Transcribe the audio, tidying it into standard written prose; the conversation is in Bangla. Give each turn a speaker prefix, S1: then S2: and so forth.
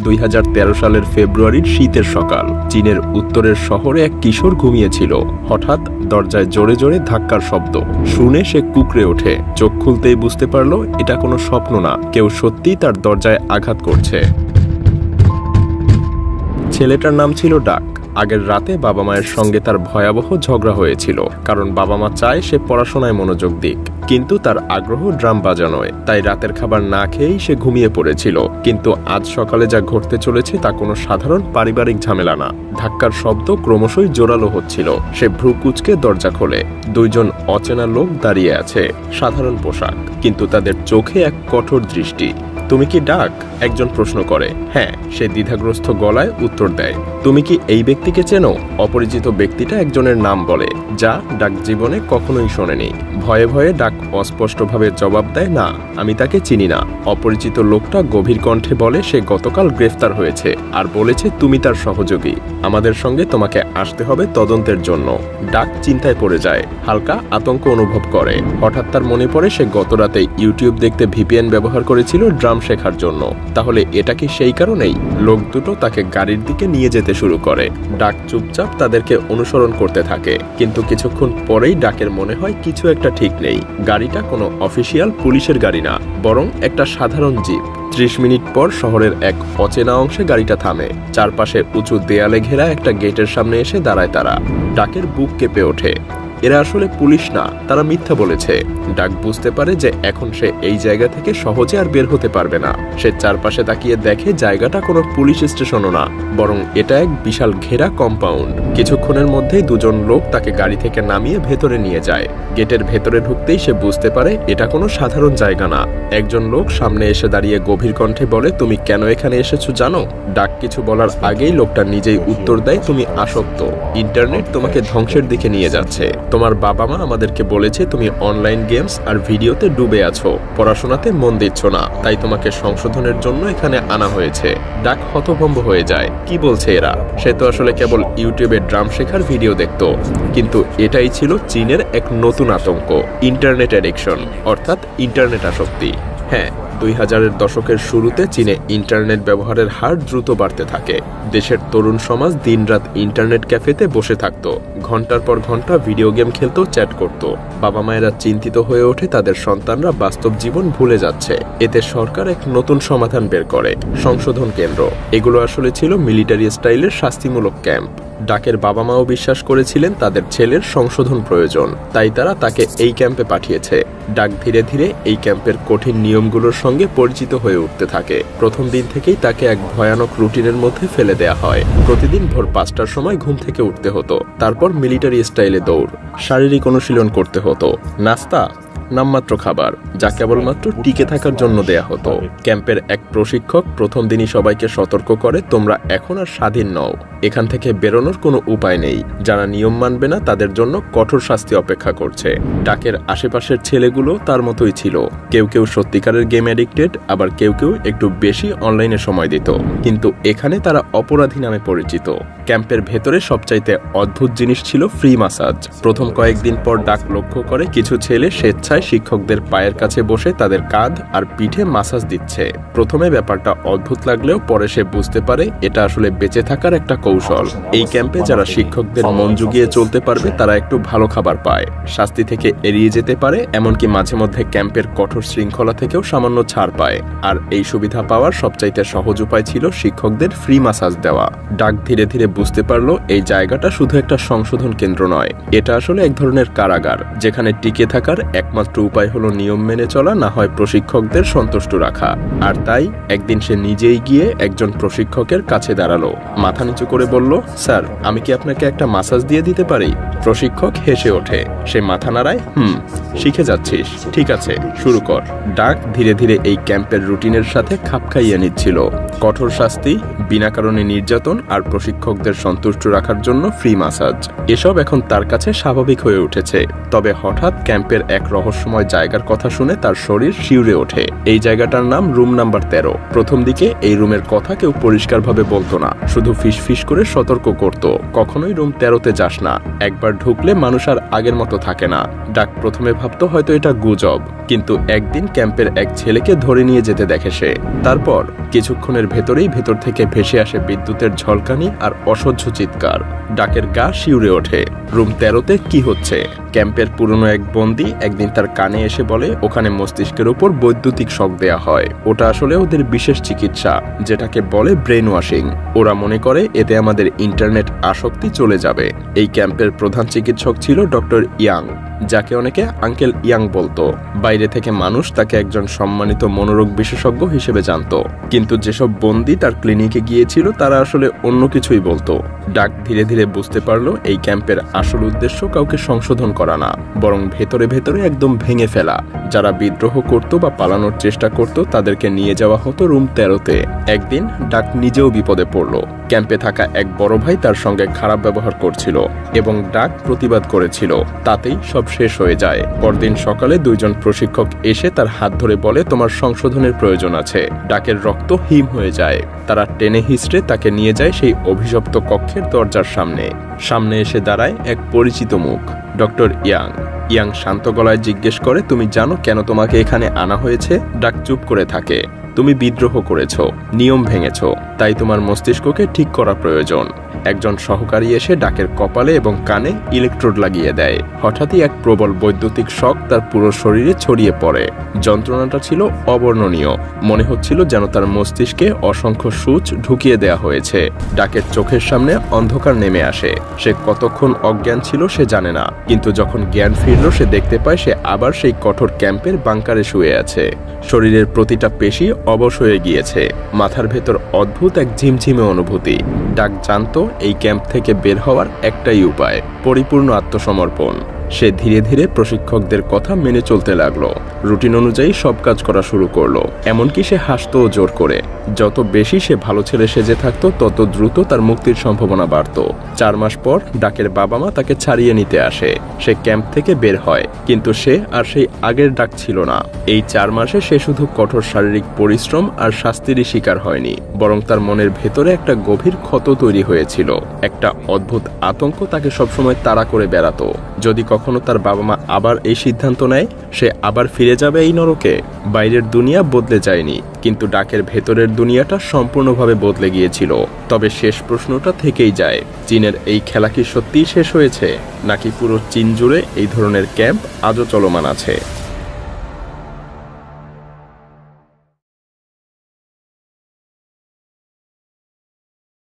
S1: 2013 সালের ফেব্রুয়ারির শীতের সকাল। চীনের উত্তরের শহরে এক কিশোর ঘুমিয়েছিল। হঠাৎ দরজায় জোরে জোরে ধাক্কার শব্দ শুনে সে কুঁকড়ে ওঠে। চোখ খুলতেই বুঝতে পারল এটা কোনো স্বপ্ন না, কেউ সত্যিই তার দরজায় আঘাত করছে। ছেলেটার নাম ছিল ডাক। আগের রাতে বাবা মায়ের সঙ্গে তার ভয়াবহ ঝগড়া হয়েছিল, কারণ বাবা মা চায় সে পড়াশোনায় মনোযোগ দিক, কিন্তু তার আগ্রহ ড্রাম বাজানোয়। তাই রাতের খাবার না খেয়েই সে ঘুমিয়ে পড়েছিল। কিন্তু আজ সকালে যা ঘটতে চলেছে তা কোনো সাধারণ পারিবারিক ঝামেলা না। ধাক্কার শব্দ ক্রমশই জোরালো হচ্ছিল। সে ভ্রু কুঁচকে দরজা খোলে। দুইজন অচেনা লোক দাঁড়িয়ে আছে, সাধারণ পোশাক, কিন্তু তাদের চোখে এক কঠোর দৃষ্টি। তুমি কি ডাক? একজন প্রশ্ন করে। হ্যাঁ, সে দ্বিধাগ্রস্ত গলায় উত্তর দেয়। তুমি কি এই ব্যক্তিকে চেনো? অপরিচিত ব্যক্তিটা একজনের নাম বলে, যা ডাক জীবনে কখনোই শোনেনি। ভয়ে ভয়ে ডাক অস্পষ্টভাবে জবাব দেয়, না, আমি তাকে চিনি না। অপরিচিত লোকটা গভীর কণ্ঠে বলে সে গতকাল গ্রেফতার হয়েছে আর বলেছে তুমি তার সহযোগী। আমাদের সঙ্গে তোমাকে আসতে হবে তদন্তের জন্য। ডাক চিন্তায় পড়ে যায়, হালকা আতঙ্ক অনুভব করে। হঠাৎ তার মনে পড়ে সে গতরাতে ইউটিউব দেখতে ভিপিএন ব্যবহার করেছিল ড্রাম শেখার জন্য। তাহলে এটা কি সেই কারণেই? লোক দুটো তাকে গাড়ির দিকে নিয়ে যেতে শুরু করে। ডাক চুপচাপ তাদেরকে অনুসরণ করতে থাকে, কিন্তু কিছুক্ষণ পরেই ডাকের মনে হয় কিছু একটা ঠিক নেই। গাড়িটা কোনো অফিসিয়াল পুলিশের গাড়ি না, বরং একটা সাধারণ জিপ। 30 মিনিট পর শহরের এক অচেনা অংশে গাড়িটা থামে। চারপাশে উঁচু দেয়ালে ঘেরা একটা গেটের সামনে এসে দাঁড়ায় তারা। ডাকের বুক কেঁপে ওঠে। এরা আসলে পুলিশ না, তারা মিথ্যা বলেছে। ডাক বুঝতে পারে যে এখন সে এই জায়গা থেকে সহজে আর বের হতে পারবে না। সে চারপাশে তাকিয়ে দেখে জায়গাটা কোনো পুলিশ স্টেশনও না, বরং এটা এক বিশাল ঘেরা কম্পাউন্ড। কিছুক্ষণের মধ্যেই দুজন লোক তাকে গাড়ি থেকে নামিয়ে ভেতরে নিয়ে যায়। গেটের ভেতরে ঢুকতেই সে বুঝতে পারে এটা কোনো সাধারণ জায়গা না। একজন লোক সামনে এসে দাঁড়িয়ে গভীর কণ্ঠে বলে, তুমি কেন এখানে এসেছো জানো? ডাক কিছু বলার আগেই লোকটা নিজেই উত্তর দেয়, তুমি আসক্ত। ইন্টারনেট তোমাকে ধ্বংসের দিকে নিয়ে যাচ্ছে। তোমার বাবা মা আমাদেরকে বলেছে তুমি অনলাইন গেমস আর ভিডিওতে ডুবে আছো, পড়াশোনাতে মন দিচ্ছ না, তাই তোমাকে সংশোধনের জন্য এখানে আনা হয়েছে। ডাক হতভম্ব হয়ে যায়। কি বলছে এরা? সে তো আসলে কেবল ইউটিউবে ড্রাম শেখার ভিডিও দেখতো। কিন্তু এটাই ছিল চীনের এক নতুন আতঙ্ক, ইন্টারনেট অ্যাডিকশন, অর্থাৎ ইন্টারনেট আসক্তি। হ্যাঁ, 2000-এর দশকের শুরুতে চীনে ইন্টারনেট ব্যবহারের হার দ্রুত বাড়তে থাকে। দেশের তরুণ সমাজ দিনরাত ইন্টারনেট ক্যাফেতে বসে থাকত, ঘন্টার পর ঘন্টা ভিডিও গেম খেলত, চ্যাট করত। বাবা মায়েরা চিন্তিত হয়ে ওঠে তাদের সন্তানরা বাস্তব জীবন ভুলে যাচ্ছে। এতে সরকার এক নতুন সমাধান বের করে, সংশোধন কেন্দ্র। এগুলো আসলে ছিল মিলিটারি স্টাইলের শাস্তিমূলক ক্যাম্প। ডাকের বাবা মাও বিশ্বাস করেছিলেন তাদের ছেলের সংশোধন প্রয়োজন, তাই তারা তাকে এই ক্যাম্পে পাঠিয়েছে। ডাক ধীরে ধীরে এই ক্যাম্পের কঠিন নিয়মগুলোর সঙ্গে পরিচিত হয়ে উঠতে থাকে। প্রথম দিন থেকেই তাকে এক ভয়ানক রুটিনের মধ্যে ফেলে দেয়া হয়। প্রতিদিন ভোর 5টার সময় ঘুম থেকে উঠতে হতো, তারপর মিলিটারি স্টাইলে দৌড়, শারীরিক অনুশীলন করতে হতো, নাস্তা নামমাত্র খাবার, যা কেবলমাত্র টিকে থাকার জন্য দেয়া হতো। ক্যাম্পের এক প্রশিক্ষক প্রথম দিনই সবাইকে সতর্ক করে, তোমরা এখন আর স্বাধীন নও, এখান থেকে বেরোনোর কোনো উপায় নেই। যারা নিয়ম মানবে না তাদের জন্য কঠোর শাস্তি অপেক্ষা করছে। ডাকের আশেপাশের ছেলেগুলো তার মতোই ছিল। কেউ কেউ সত্যিকারের গেম অ্যাডিক্টেড, আবার কেউ কেউ একটু বেশি অনলাইনে সময় দিত। কিন্তু এখানে তারা অপরাধী নামে পরিচিত। ক্যাম্পের ভেতরে সবচাইতে অদ্ভুত জিনিস ছিল ফ্রি মাসাজ। প্রথম কয়েকদিন পর ডাক লক্ষ্য করে কিছু ছেলে স্বেচ্ছায় শিক্ষকদের পায়ের কাছে বসে তাদের কাঁধ আর পিঠে মাসাজ দিচ্ছে। প্রথমে ব্যাপারটা অদ্ভুত লাগলেও পরে সে বুঝতে পারে এটা আসলে বেঁচে থাকার একটা কৌশল। এই ক্যাম্পে যারা শিক্ষকদের মন জুগিয়ে চলতে পারবে তারা একটু ভালো খাবার পায়, শাস্তি থেকে এড়িয়ে যেতে পারে, এমনকি মাঝে মধ্যে ক্যাম্পের কঠোর শৃঙ্খলা থেকেও সামান্য ছাড় পায়। আর এই সুবিধা পাওয়ার সবচাইতে সহজ উপায় ছিল শিক্ষকদের ফ্রি মাসাজ দেওয়া। ডাক ধীরে ধীরে বুঝতে পারলো এই জায়গাটা শুধু একটা সংশোধন কেন্দ্র নয়, এটা আসলে এক ধরনের কারাগার, যেখানে টিকে থাকার একমাত্র উপায় হলো নিয়ম মেনে চলা, না হয় প্রশিক্ষকদের সন্তুষ্ট রাখা। আর তাই একদিন সে নিজেই গিয়ে একজন প্রশিক্ষকের কাছে দাঁড়ালো, মাথা নিচু করে বলল, স্যার, আমি কি আপনাকে একটা মাসাজ দিয়ে দিতে পারি? প্রশিক্ষক হেসে ওঠে। সে মাথা নাড়ায়, শিখে যাচ্ছিস, ঠিক আছে, শুরু কর। ডাক ধীরে ধীরে এই ক্যাম্পের রুটিনের সাথে খাপ খাইয়ে নিচ্ছিল। কঠোর শাস্তি, বিনা কারণে নির্যাতন, আর প্রশিক্ষকদের সন্তুষ্ট রাখার জন্য ফ্রি মাসাজ, এসব এখন তার কাছে স্বাভাবিক হয়ে উঠেছে। তবে হঠাৎ ক্যাম্পের এক রহস্যময় জায়গার কথা শুনে তার শরীর শিউরে ওঠে। এই জায়গাটার নাম রুম নাম্বার 13। প্রথম দিকে এই রুমের কথা কেউ পরিষ্কারভাবে বলতো না, শুধু ফিসফিস করে সতর্ক করত, কখনোই রুম 13-তে যাস না, একবার ঢুকলে মানুষ আর আগের মতো থাকে না। ডাক প্রথমে ভাবতো হয়তো এটা গুজব, কিন্তু একদিন ক্যাম্পের এক ছেলেকে ধরে নিয়ে যেতে দেখে সে। তারপর কিছুক্ষণের ভেতরেই ভেতর থেকে ভেসে আসে বিদ্যুতের ঝলকানি আর অসহ্য চিৎকার। ডাকের গা শিউরে ওঠে। রুম 13-তে কি হচ্ছে? ক্যাম্পের পুরনো এক বন্দী একদিন তার কানে এসে বলে ওখানে মস্তিষ্কের উপর বৈদ্যুতিক শক দেয়া হয়। ওটা আসলে ওদের বিশেষ চিকিৎসা, যেটাকে বলে ব্রেন ওয়াশিং। ওরা মনে করে এতে আমাদের ইন্টারনেট আসক্তি চলে যাবে। এই ক্যাম্পের প্রধান চিকিৎসক ছিল ডক্টর ইয়াং, যাকে অনেকে আঙ্কেল ইয়াং বলতো। বাইরে থেকে মানুষ তাকে একজন সম্মানিত মনোরোগ বিশেষজ্ঞ হিসেবে জানত, কিন্তু যেসব বন্দী তার ক্লিনিকে গিয়েছিল তারা আসলে অন্য কিছুই বলতো। ডাক ধীরে ধীরে বুঝতে পারলো এই ক্যাম্পের আসল উদ্দেশ্য কাউকে সংশোধন করা না, বরং ভেতরে ভেতরে একদম ভেঙে ফেলা। যারা বিদ্রোহ করত বা পালানোর চেষ্টা করত তাদেরকে নিয়ে যাওয়া হতো রুম 13-তে। একদিন ডাক নিজেও বিপদে পড়ল। ক্যাম্পে থাকা এক বড় ভাই তার সঙ্গে খারাপ ব্যবহার করছিল এবং ডাক প্রতিবাদ করেছিল। তাতেই সব শেষ হয়ে যায়। পরদিন সকালে দুইজন প্রশিক্ষক এসে তার হাত ধরে বলে তোমার সংশোধনের প্রয়োজন আছে। ডাকের রক্ত হিম হয়ে যায়। তারা টেনে হিস্ট্রে তাকে নিয়ে যায় সেই অভিশপ্ত কক্ষের দরজার সামনে। সামনে এসে দাঁড়ায় এক পরিচিত মুখ, ডক্টর ইয়াং। ইয়াং শান্ত গলায় জিজ্ঞেস করে তুমি জানো কেন তোমাকে এখানে আনা হয়েছে? ডাক চুপ করে থাকে। তুমি বিদ্রোহ করেছ, নিয়ম ভেঙেছ, তাই তোমার মস্তিষ্ককে ঠিক করা প্রয়োজন। একজন সহকারী এসে ডাকের কপালে এবং কানে ইলেকট্রোড লাগিয়ে দেয়। হঠাৎই এক প্রবল বৈদ্যুতিক শক তার পুরো শরীরে ছড়িয়ে পড়ে। যন্ত্রণাটা ছিল অবর্ণনীয়। মনে হচ্ছিল যেন তার মস্তিষ্কে অসংখ্য সূচ ঢুকিয়ে দেয়া হয়েছে। ডাকের চোখের সামনে অন্ধকার নেমে আসে। সে কতক্ষণ অজ্ঞান ছিল সে জানে না, কিন্তু যখন জ্ঞান ফিরল সে দেখতে পায় সে আবার সেই কঠোর ক্যাম্পের বাংকারে শুয়ে আছে। শরীরের প্রতিটা পেশি অবশ হয়ে গিয়েছে। মাথার ভেতর অদ্ভুত এক ঝিমঝিমে অনুভূতি। ডাক জানতো এই ক্যাম্প থেকে বের হওয়ার একটাই উপায়, পরিপূর্ণ আত্মসমর্পণ। সে ধীরে ধীরে প্রশিক্ষকদের কথা মেনে চলতে লাগলো। রুটিন অনুযায়ী সব কাজ করা শুরু করলো। এমনকি সে হাসতও জোর করে। যত বেশি সে ভালো ছেলে সেজে থাকতো তত দ্রুত তার মুক্তির সম্ভাবনা বাড়ত। 4 মাস পর ডাকের বাবা মা তাকে ছাড়িয়ে নিতে আসে। সে ক্যাম্প থেকে বের হয়, কিন্তু সে আর সেই আগের ডাক ছিল না। এই 4 মাসে সে শুধু কঠোর শারীরিক পরিশ্রম আর শাস্তিরই শিকার হয়নি, বরং তার মনের ভেতরে একটা গভীর ক্ষত তৈরি হয়েছিল। একটা অদ্ভুত আতঙ্ক তাকে সবসময় তাড়া করে বেড়াতো। যদি কখনো তার বাবা মা আবার এই সিদ্ধান্ত নেয় সে আবার ফিরে যাবে এই নরকে। বাইরের দুনিয়া বদলে যায়নি, কিন্তু ডাকের ভেতরের দুনিয়াটা সম্পূর্ণভাবে বদলে গিয়েছিল। তবে শেষ প্রশ্নটা থেকেই যায়, চীনের এই খেলা কি সত্যিই শেষ হয়েছে, নাকি পুরো চীন জুড়ে এই ধরনের ক্যাম্প আজও চলমান আছে?